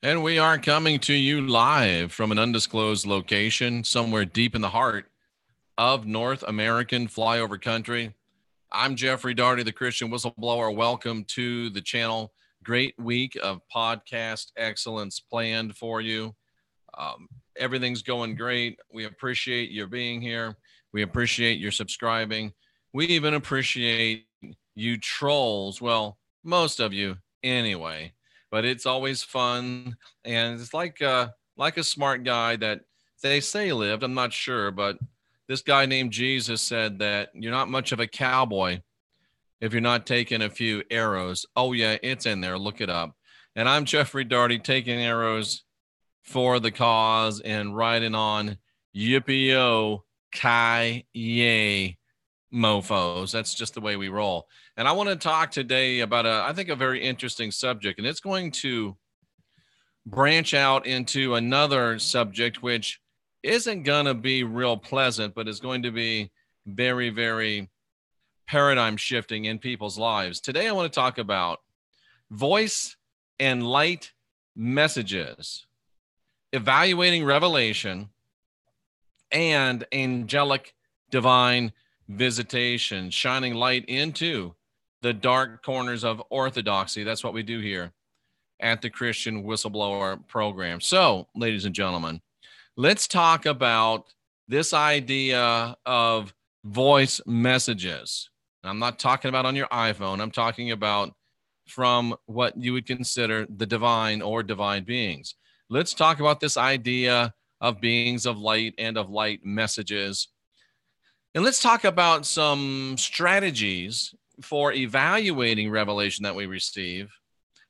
And we are coming to you live from an undisclosed location somewhere deep in the heart of North American flyover country. I'm Jeffrey Daugherty, the Christian Whistleblower. Welcome to the channel. Great week of podcast excellence planned for you. Everything's going great. We appreciate your being here. We appreciate your subscribing. We even appreciate you trolls. Well, most of you anyway. But it's always fun, and it's like a smart guy that they say lived. I'm not sure, but this guy named Jesus said that you're not much of a cowboy if you're not taking a few arrows. Oh yeah, it's in there. Look it up. And I'm Jeffrey Daugherty, taking arrows for the cause and riding on yippee-yo, ki-yay, mofos. That's just the way we roll. And I want to talk today about I think a very interesting subject, and it's going to branch out into another subject which isn't going to be real pleasant, but is going to be very, very paradigm shifting in people's lives. Today, I want to talk about voice and light messages, evaluating revelation, and angelic divine visitation, shining light into the dark corners of orthodoxy. That's what we do here at the Christian Whistleblower program. So, ladies and gentlemen, let's talk about this idea of voice messages. I'm not talking about on your iPhone. I'm talking about from what you would consider the divine or divine beings. Let's talk about this idea of beings of light and of light messages. And let's talk about some strategies for evaluating revelation that we receive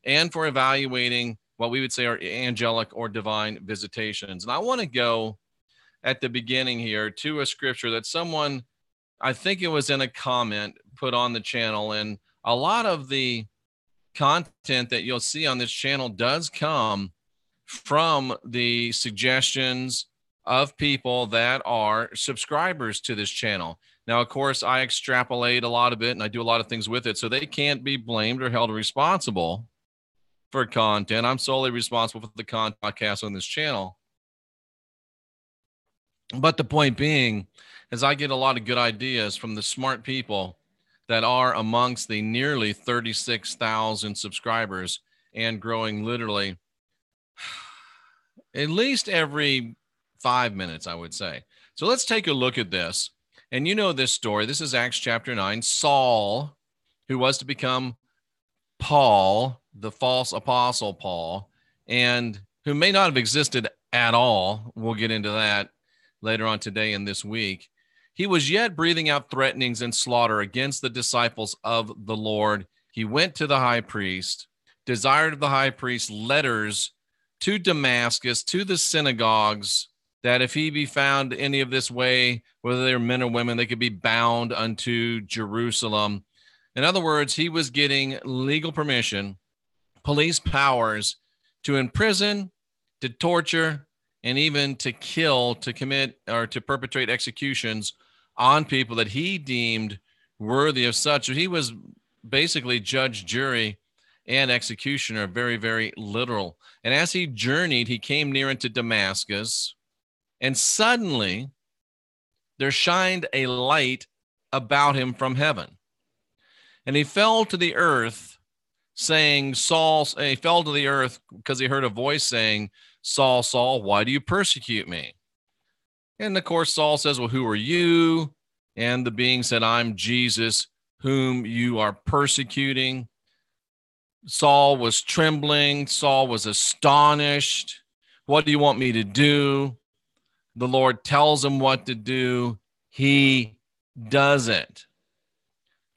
and for evaluating what we would say are angelic or divine visitations. And I want to go at the beginning here to a scripture that someone, I think it was in a comment, put on the channel. And a lot of the content that you'll see on this channel does come from the suggestions of people that are subscribers to this channel. Now, of course, I extrapolate a lot of it and I do a lot of things with it, so they can't be blamed or held responsible for content. I'm solely responsible for the content podcast on this channel. But the point being is I get a lot of good ideas from the smart people that are amongst the nearly 36,000 subscribers and growing literally at least every 5 minutes, I would say. So let's take a look at this. And you know this story. This is Acts chapter 9. Saul, who was to become Paul, the false apostle Paul, and who may not have existed at all. We'll get into that later on today and this week. He was yet breathing out threatenings and slaughter against the disciples of the Lord. He went to the high priest, desired of the high priest letters to Damascus, to the synagogues, that if he be found any of this way, whether they're men or women, they could be bound unto Jerusalem. In other words, he was getting legal permission, police powers to imprison, to torture, and even to kill, to commit or to perpetrate executions on people that he deemed worthy of such. So he was basically judge, jury, and executioner, very, very literal. And as he journeyed, he came near unto Damascus, and suddenly there shined a light about him from heaven. And he fell to the earth, saying, Saul, and he fell to the earth because he heard a voice saying, Saul, Saul, why do you persecute me? And of course, Saul says, well, who are you? And the being said, I'm Jesus, whom you are persecuting. Saul was trembling. Saul was astonished. What do you want me to do? The Lord tells him what to do. He does it.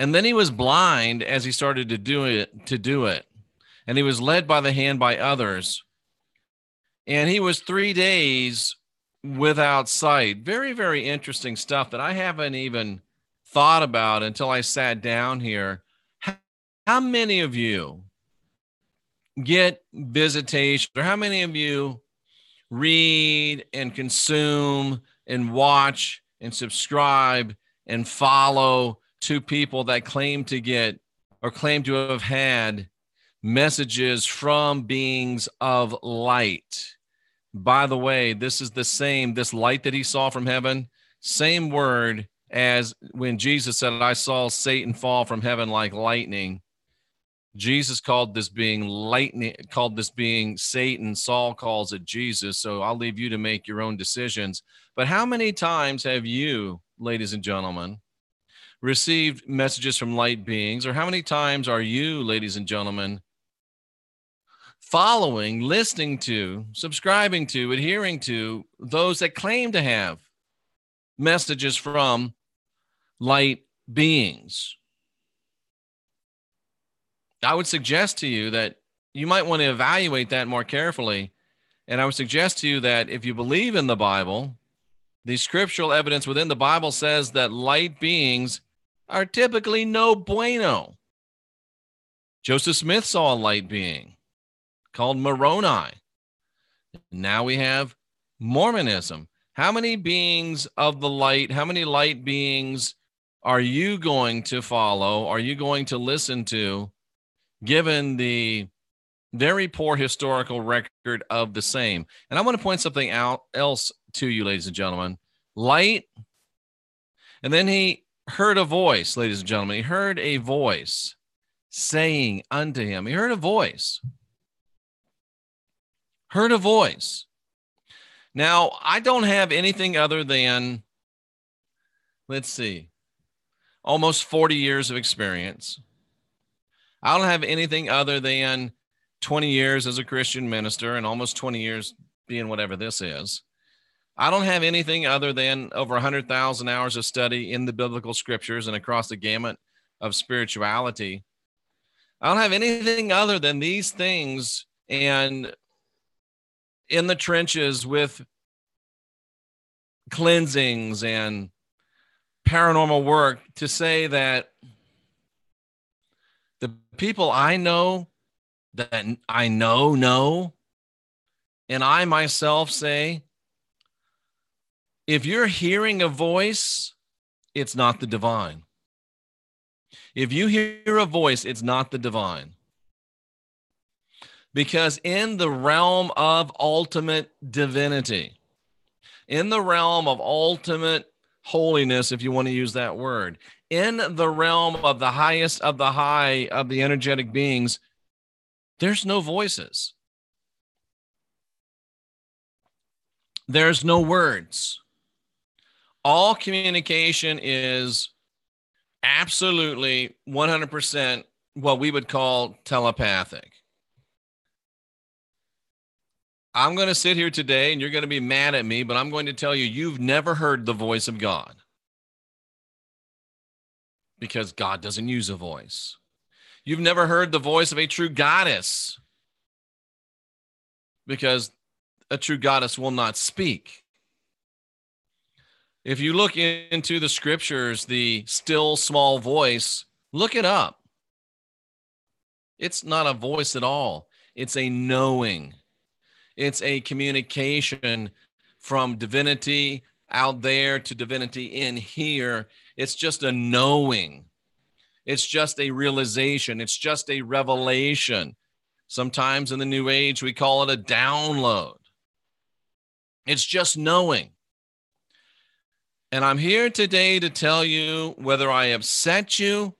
And then he was blind as he started to do it. And he was led by the hand by others. And he was 3 days without sight. Very, very interesting stuff that I haven't even thought about until I sat down here. How many of you get visitations, or how many of you read and consume and watch and subscribe and follow to people that claim to get or claim to have had messages from beings of light. By the way, this is this light that he saw from heaven, same word as when Jesus said, I saw Satan fall from heaven like lightning. Jesus called this being lightning, called this being Satan. Saul calls it Jesus. So I'll leave you to make your own decisions. But how many times have you, ladies and gentlemen, received messages from light beings? Or how many times are you, ladies and gentlemen, following, listening to, subscribing to, adhering to those that claim to have messages from light beings? I would suggest to you that you might want to evaluate that more carefully. And I would suggest to you that if you believe in the Bible, the scriptural evidence within the Bible says that light beings are typically no bueno. Joseph Smith saw a light being called Moroni. Now we have Mormonism. How many beings of the light, how many light beings are you going to follow? Are you going to listen to, given the very poor historical record of the same? And I want to point something out else to you, ladies and gentlemen. Light, and then he heard a voice, ladies and gentlemen. He heard a voice saying unto him. He heard a voice. Heard a voice. Now, I don't have anything other than, let's see, almost 40 years of experience. I don't have anything other than 20 years as a Christian minister and almost 20 years being whatever this is. I don't have anything other than over 100,000 hours of study in the biblical scriptures and across the gamut of spirituality. I don't have anything other than these things, and in the trenches with cleansings and paranormal work to say that the people I know, that I know, and I myself say, if you're hearing a voice, it's not the divine. If you hear a voice, it's not the divine. Because in the realm of ultimate divinity, in the realm of ultimate holiness, if you want to use that word, in the realm of the highest of the high of the energetic beings, there's no voices. There's no words. All communication is absolutely 100% what we would call telepathic. I'm going to sit here today and you're going to be mad at me, but I'm going to tell you, you've never heard the voice of God, because God doesn't use a voice. You've never heard the voice of a true goddess, because a true goddess will not speak. If you look into the scriptures, the still small voice, look it up. It's not a voice at all. It's a knowing. It's a communication from divinity out there to divinity in here. It's just a knowing. It's just a realization. It's just a revelation. Sometimes in the New Age, we call it a download. It's just knowing. And I'm here today to tell you, whether I upset you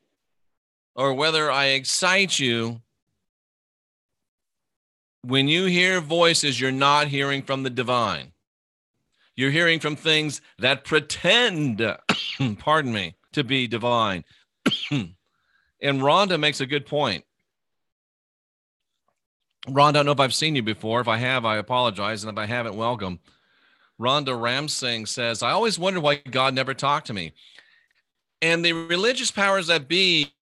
or whether I excite you, when you hear voices, you're not hearing from the divine. You're hearing from things that pretend, pardon me, to be divine. And Rhonda makes a good point. Rhonda, I don't know if I've seen you before. If I have, I apologize. And if I haven't, welcome. Rhonda Ramsing says, I always wondered why God never talked to me. And the religious powers that be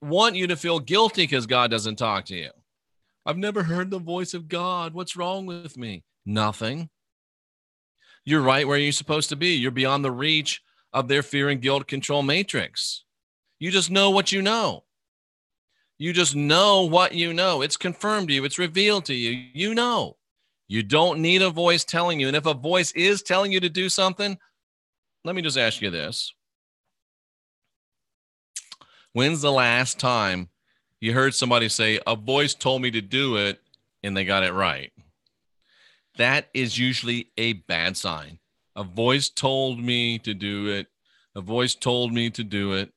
want you to feel guilty because God doesn't talk to you. I've never heard the voice of God. What's wrong with me? Nothing. You're right where you're supposed to be. You're beyond the reach of their fear and guilt control matrix. You just know what you know. You just know what you know. It's confirmed to you. It's revealed to you. You know. You don't need a voice telling you. And if a voice is telling you to do something, let me just ask you this. When's the last time You heard somebody say, a voice told me to do it, and they got it right. That is usually a bad sign. A voice told me to do it. A voice told me to do it.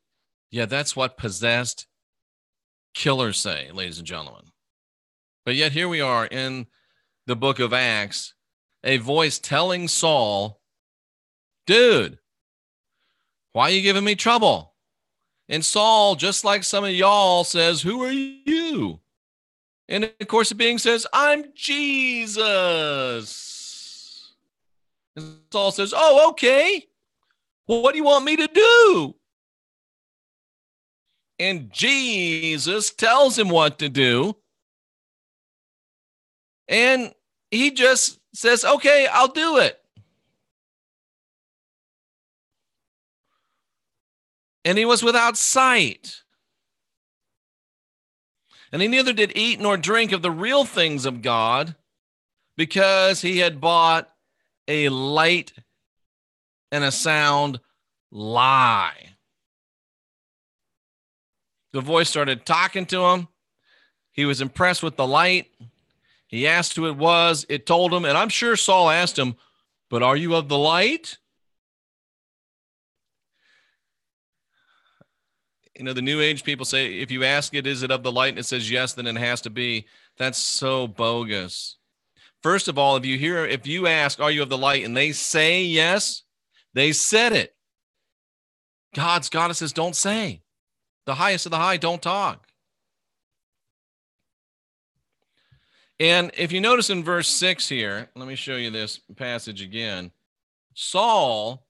Yeah, that's what possessed killers say, ladies and gentlemen. But yet here we are in the book of Acts, a voice telling Saul, dude, why are you giving me trouble? And Saul, just like some of y'all, says, who are you? And of course, the being says, I'm Jesus. And Saul says, oh, okay. Well, what do you want me to do? And Jesus tells him what to do. And he just says, okay, I'll do it. And he was without sight. And he neither did eat nor drink of the real things of God, because he had bought a light and a sound lie. The voice started talking to him. He was impressed with the light. He asked who it was. It told him, and I'm sure Saul asked him, but are you of the light? You know, the New Age people say, if you ask it, is it of the light? And it says yes, then it has to be. That's so bogus. First of all, if you ask, are you of the light? And they say yes, they said it. God's goddesses don't say. The highest of the high don't talk. And if you notice in verse 6 here, let me show you this passage again. Saul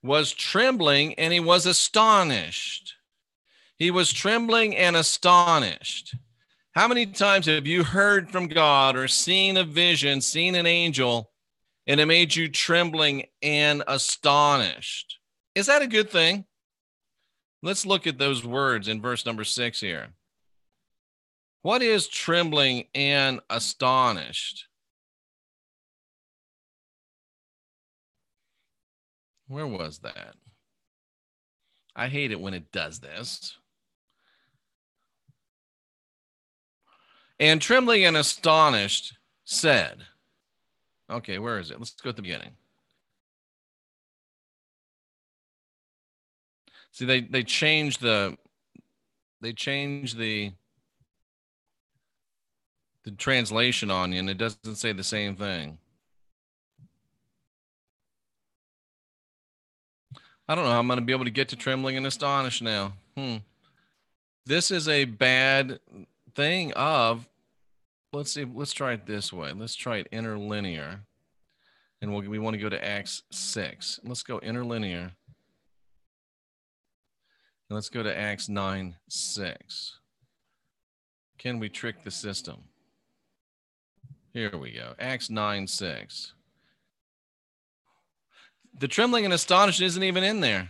was trembling and he was astonished. He was trembling and astonished. How many times have you heard from God or seen a vision, seen an angel, and it made you trembling and astonished? Is that a good thing? Let's look at those words in verse number 6 here. What is trembling and astonished? Where was that? I hate it when it does this. And trembling and astonished said, okay, where is it? Let's go at the beginning. See, they changed the translation on you, and it doesn't say the same thing. I don't know how I'm going to be able to get to trembling and astonished now. This is a bad thing of, let's see, let's try it this way. Let's try it interlinear. And we want to go to Acts 6. Let's go interlinear. And let's go to Acts 9:6. Can we trick the system? Here we go. Acts 9:6. The trembling and astonished isn't even in there.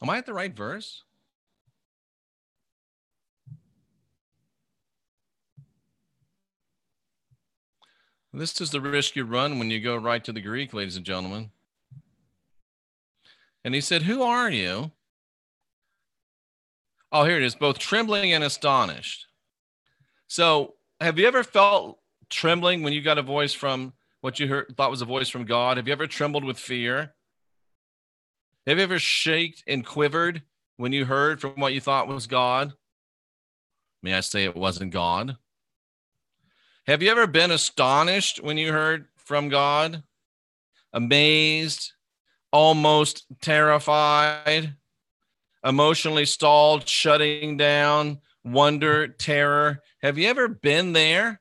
Am I at the right verse? This is the risk you run when you go right to the Greek, ladies and gentlemen. And he said, who are you? Oh, here it is, both trembling and astonished. So have you ever felt trembling when you got a voice from what you thought was a voice from God? Have you ever trembled with fear? Have you ever shaked and quivered when you heard from what you thought was God? May I say it wasn't God? Have you ever been astonished when you heard from God? Amazed, almost terrified, emotionally stalled, shutting down, wonder, terror. Have you ever been there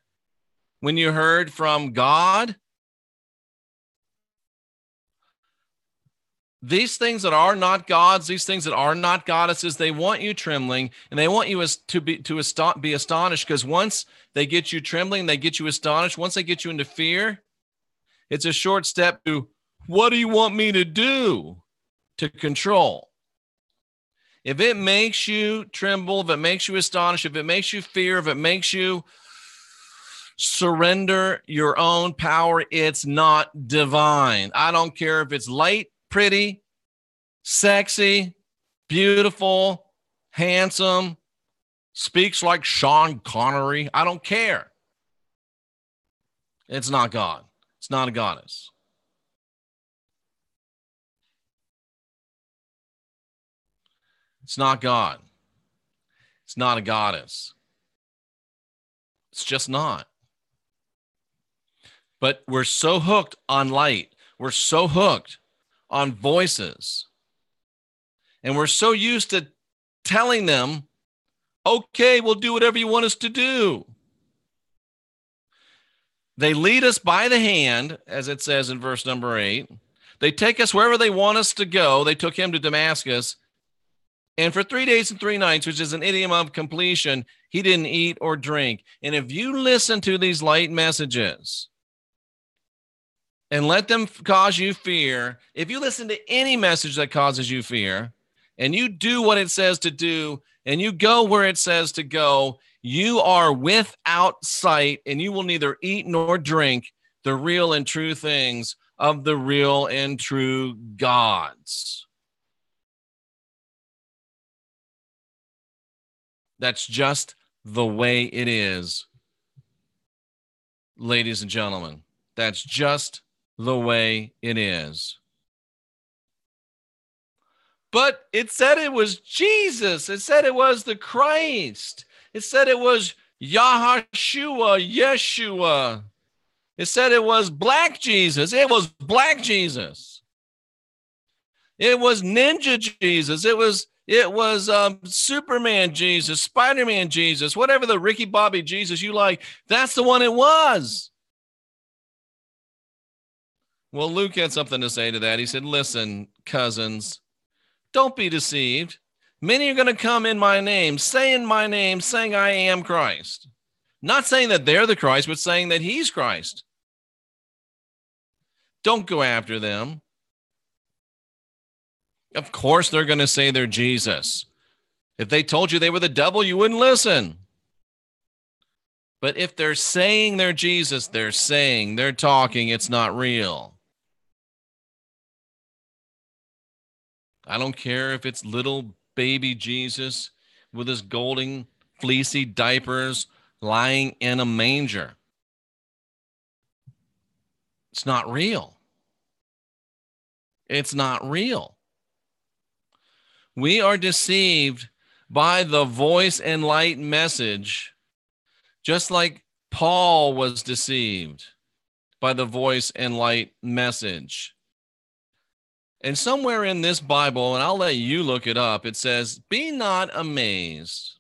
when you heard from God? These things that are not gods, these things that are not goddesses, they want you trembling, and they want you to be astonished, because once they get you trembling, they get you astonished. Once they get you into fear, it's a short step to, what do you want me to do to control? If it makes you tremble, if it makes you astonished, if it makes you fear, if it makes you surrender your own power, it's not divine. I don't care if it's light, pretty, sexy, beautiful, handsome, speaks like Sean Connery. I don't care. It's not God. It's not a goddess. It's not God. It's not a goddess. It's just not. But we're so hooked on light. We're so hooked on voices. And we're so used to telling them, okay, we'll do whatever you want us to do. They lead us by the hand, as it says in verse number 8. They take us wherever they want us to go. They took him to Damascus. And for 3 days and 3 nights, which is an idiom of completion, he didn't eat or drink. And if you listen to these light messages and let them cause you fear, if you listen to any message that causes you fear, and you do what it says to do, and you go where it says to go, you are without sight, and you will neither eat nor drink the real and true things of the real and true gods. That's just the way it is, ladies and gentlemen. That's just the way it is. But it said it was Jesus. It said it was the Christ. It said it was Yeshua. It said it was black Jesus. It was black Jesus. It was Ninja Jesus. It was Superman Jesus, Spider-Man Jesus, whatever the Ricky Bobby Jesus you like. That's the one it was. Well, Luke had something to say to that. He said, listen, cousins, don't be deceived. Many are going to come in my name, saying I am Christ. Not saying that they're the Christ, but saying that he's Christ. Don't go after them. Of course, they're going to say they're Jesus. If they told you they were the devil, you wouldn't listen. But if they're saying they're Jesus, they're talking, it's not real. I don't care if it's little baby Jesus with his golden, fleecy diapers lying in a manger. It's not real. It's not real. We are deceived by the voice and light message, just like Paul was deceived by the voice and light message. And somewhere in this Bible, and I'll let you look it up, it says, be not amazed,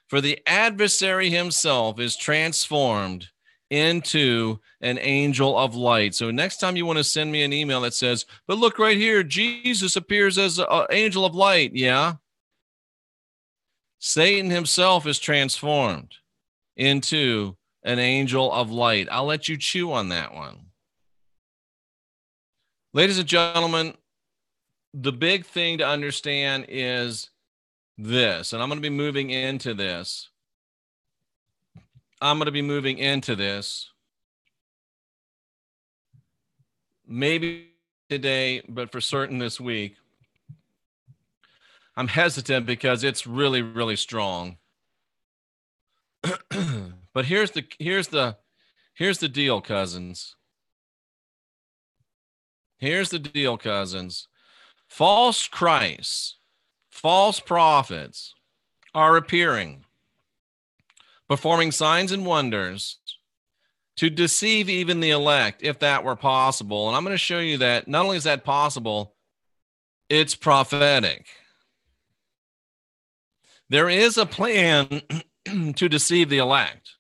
for the adversary himself is transformed into an angel of light. So next time you want to send me an email that says, but look right here, Jesus appears as an angel of light. Yeah. Satan himself is transformed into an angel of light. I'll let you chew on that one. Ladies and gentlemen, the big thing to understand is this, and I'm going to be moving into this. Maybe today, but for certain this week. I'm hesitant because it's really, really strong. But here's the deal, cousins. Here's the deal, cousins. False Christs, false prophets are appearing, performing signs and wonders to deceive even the elect, if that were possible. And I'm going to show you that not only is that possible, it's prophetic. There is a plan to deceive the elect,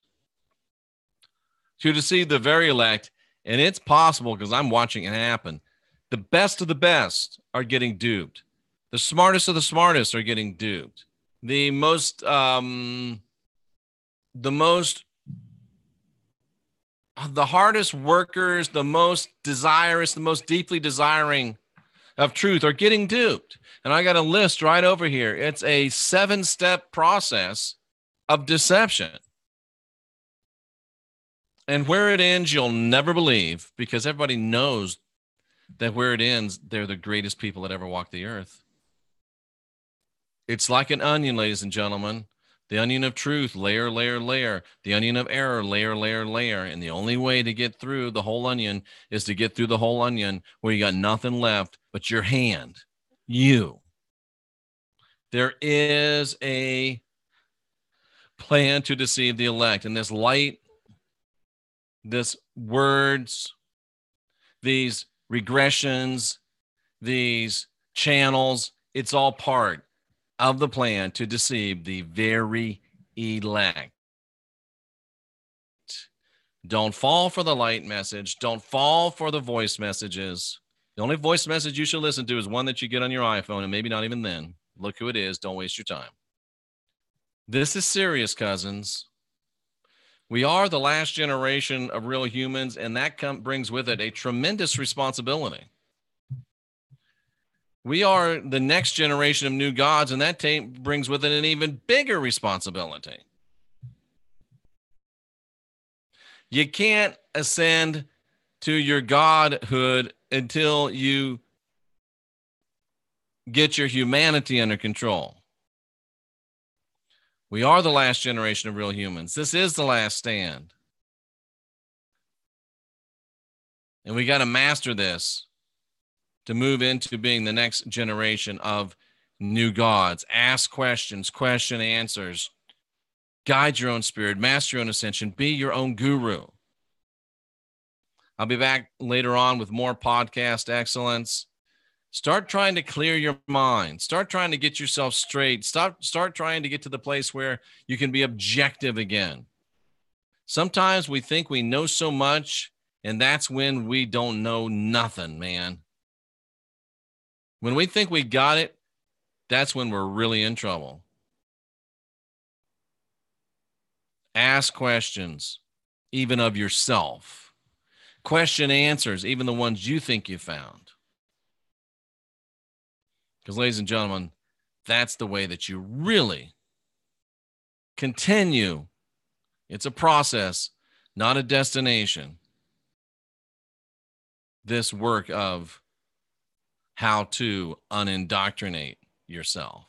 to deceive the very elect, and it's possible because I'm watching it happen. The best of the best are getting duped. The smartest of the smartest are getting duped. The hardest workers, the most desirous, the most deeply desiring of truth are getting duped. And I got a list right over here. It's a 7-step process of deception. And where it ends, you'll never believe, because everybody knows that where it ends, they're the greatest people that ever walked the earth. It's like an onion, ladies and gentlemen. The onion of truth, layer, layer, layer. The onion of error, layer, layer, layer. And the only way to get through the whole onion is to get through the whole onion where you got nothing left but your hand, you. There is a plan to deceive the elect. And this light, this words, these regressions, these channels, it's all part of the plan to deceive the very elect. Don't fall for the light message. Don't fall for the voice messages. The only voice message you should listen to is one that you get on your iPhone, and maybe not even then. Look who it is. Don't waste your time. This is serious, cousins. We are the last generation of real humans, and that brings with it a tremendous responsibility. We are the next generation of new gods, and that brings with it an even bigger responsibility. You can't ascend to your godhood until you get your humanity under control. We are the last generation of real humans. This is the last stand. And we got to master this to move into being the next generation of new gods. Ask questions, question answers. Guide your own spirit, master your own ascension, be your own guru. I'll be back later on with more podcast excellence. Start trying to clear your mind. Start trying to get yourself straight. Start trying to get to the place where you can be objective again. Sometimes we think we know so much, and that's when we don't know nothing, man. When we think we got it, that's when we're really in trouble. Ask questions, even of yourself. Question answers, even the ones you think you found. Because, ladies and gentlemen, that's the way that you really continue. It's a process, not a destination. This work of how to unindoctrinate yourself.